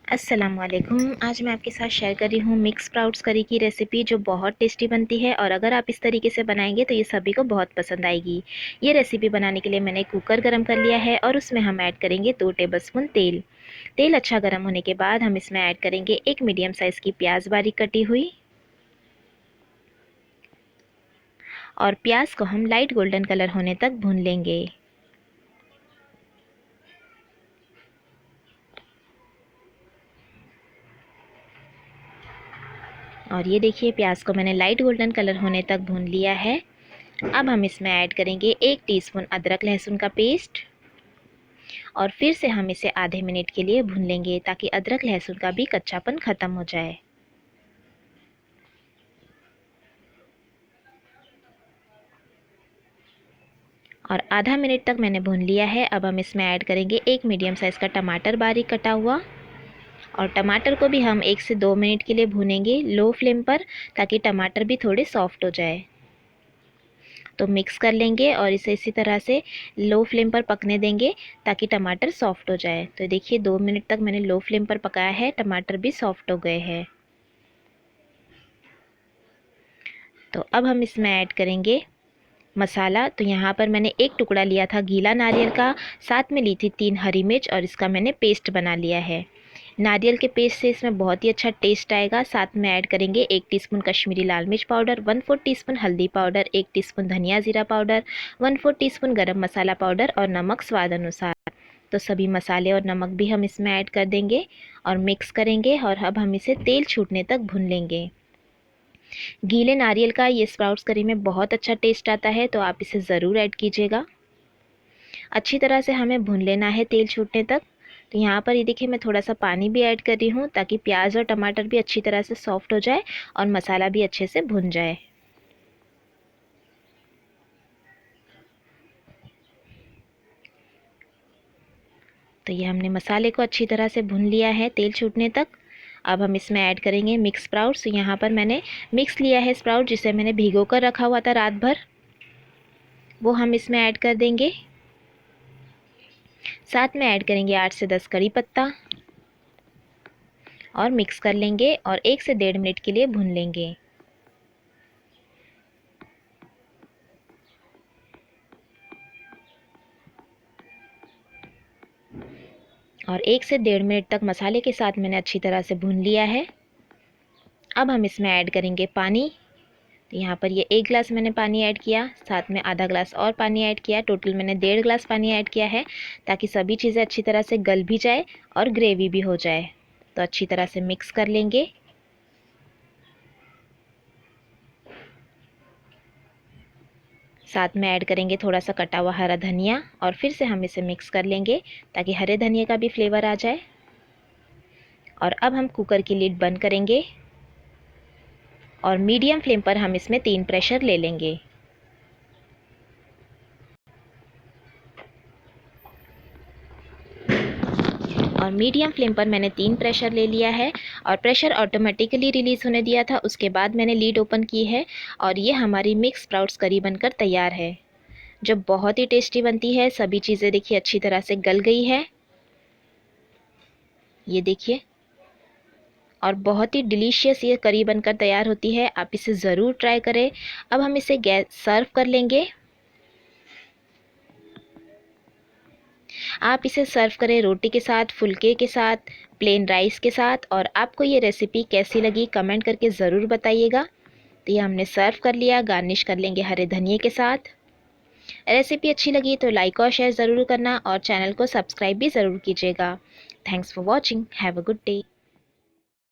अस्सलामुअलैकुम। आज मैं आपके साथ शेयर कर रही हूँ मिक्स स्प्राउट्स करी की रेसिपी, जो बहुत टेस्टी बनती है और अगर आप इस तरीके से बनाएंगे तो ये सभी को बहुत पसंद आएगी। ये रेसिपी बनाने के लिए मैंने कुकर गरम कर लिया है और उसमें हम ऐड करेंगे 2 टेबलस्पून तेल। तेल अच्छा गर्म होने के बाद हम इसमें ऐड करेंगे एक मीडियम साइज़ की प्याज बारीक कटी हुई, और प्याज को हम लाइट गोल्डन कलर होने तक भून लेंगे। और ये देखिए, प्याज को मैंने लाइट गोल्डन कलर होने तक भून लिया है। अब हम इसमें ऐड करेंगे 1 टीस्पून अदरक लहसुन का पेस्ट, और फिर से हम इसे आधे मिनट के लिए भून लेंगे ताकि अदरक लहसुन का भी कच्चापन ख़त्म हो जाए। और आधा मिनट तक मैंने भून लिया है। अब हम इसमें ऐड करेंगे एक मीडियम साइज़ का टमाटर बारीक कटा हुआ, और टमाटर को भी हम 1 से 2 मिनट के लिए भूनेंगे लो फ्लेम पर, ताकि टमाटर भी थोड़े सॉफ्ट हो जाए। तो मिक्स कर लेंगे और इसे इसी तरह से लो फ्लेम पर पकने देंगे ताकि टमाटर सॉफ्ट हो जाए। तो देखिए, 2 मिनट तक मैंने लो फ्लेम पर पकाया है, टमाटर भी सॉफ्ट हो गए हैं। तो अब हम इसमें ऐड करेंगे मसाला। तो यहाँ पर मैंने एक टुकड़ा लिया था गीला नारियल का, साथ में ली थी 3 हरी मिर्च, और इसका मैंने पेस्ट बना लिया है। नारियल के पेस्ट से इसमें बहुत ही अच्छा टेस्ट आएगा। साथ में ऐड करेंगे 1 टीस्पून कश्मीरी लाल मिर्च पाउडर, 1/4 टीस्पून हल्दी पाउडर, 1 टीस्पून धनिया जीरा पाउडर, 1/4 टीस्पून गरम मसाला पाउडर और नमक स्वाद अनुसार। तो सभी मसाले और नमक भी हम इसमें ऐड कर देंगे और मिक्स करेंगे, और अब हम इसे तेल छूटने तक भून लेंगे। गीले नारियल का ये स्प्राउट्स करी में बहुत अच्छा टेस्ट आता है, तो आप इसे ज़रूर ऐड कीजिएगा। अच्छी तरह से हमें भून लेना है तेल छूटने तक। तो यहाँ पर ये देखिए, मैं थोड़ा सा पानी भी ऐड कर रही हूँ ताकि प्याज और टमाटर भी अच्छी तरह से सॉफ्ट हो जाए और मसाला भी अच्छे से भुन जाए। तो ये हमने मसाले को अच्छी तरह से भून लिया है तेल छूटने तक। अब हम इसमें ऐड करेंगे मिक्स स्प्राउट्स। यहाँ पर मैंने मिक्स लिया है स्प्राउट, जिसे मैंने भिगो कर रखा हुआ था रात भर, वो हम इसमें ऐड कर देंगे। साथ में ऐड करेंगे 8 से 10 कड़ी पत्ता, और मिक्स कर लेंगे और 1 से 1.5 मिनट के लिए भून लेंगे। और 1 से 1.5 मिनट तक मसाले के साथ मैंने अच्छी तरह से भून लिया है। अब हम इसमें ऐड करेंगे पानी। तो यहाँ पर ये 1 गिलास मैंने पानी ऐड किया, साथ में आधा ग्लास और पानी ऐड किया, टोटल मैंने 1.5 गिलास पानी ऐड किया है, ताकि सभी चीज़ें अच्छी तरह से गल भी जाए और ग्रेवी भी हो जाए। तो अच्छी तरह से मिक्स कर लेंगे। साथ में ऐड करेंगे थोड़ा सा कटा हुआ हरा धनिया, और फिर से हम इसे मिक्स कर लेंगे ताकि हरे धनिया का भी फ्लेवर आ जाए। और अब हम कुकर की लिड बंद करेंगे और मीडियम फ्लेम पर हम इसमें 3 प्रेशर ले लेंगे। और मीडियम फ्लेम पर मैंने 3 प्रेशर ले लिया है, और प्रेशर ऑटोमेटिकली रिलीज़ होने दिया था। उसके बाद मैंने लीड ओपन की है, और ये हमारी मिक्स स्प्राउट्स करी बनकर तैयार है, जो बहुत ही टेस्टी बनती है। सभी चीज़ें देखिए अच्छी तरह से गल गई है, ये देखिए, और बहुत ही डिलीशियस ये करी बनकर तैयार होती है। आप इसे ज़रूर ट्राई करें। अब हम इसे गैस सर्व कर लेंगे। आप इसे सर्व करें रोटी के साथ, फुल्के के साथ, प्लेन राइस के साथ। और आपको ये रेसिपी कैसी लगी कमेंट करके ज़रूर बताइएगा। तो ये हमने सर्व कर लिया, गार्निश कर लेंगे हरे धनिए के साथ। रेसिपी अच्छी लगी तो लाइक और शेयर ज़रूर करना, और चैनल को सब्सक्राइब भी ज़रूर कीजिएगा। Thanks for watching. Have a good day.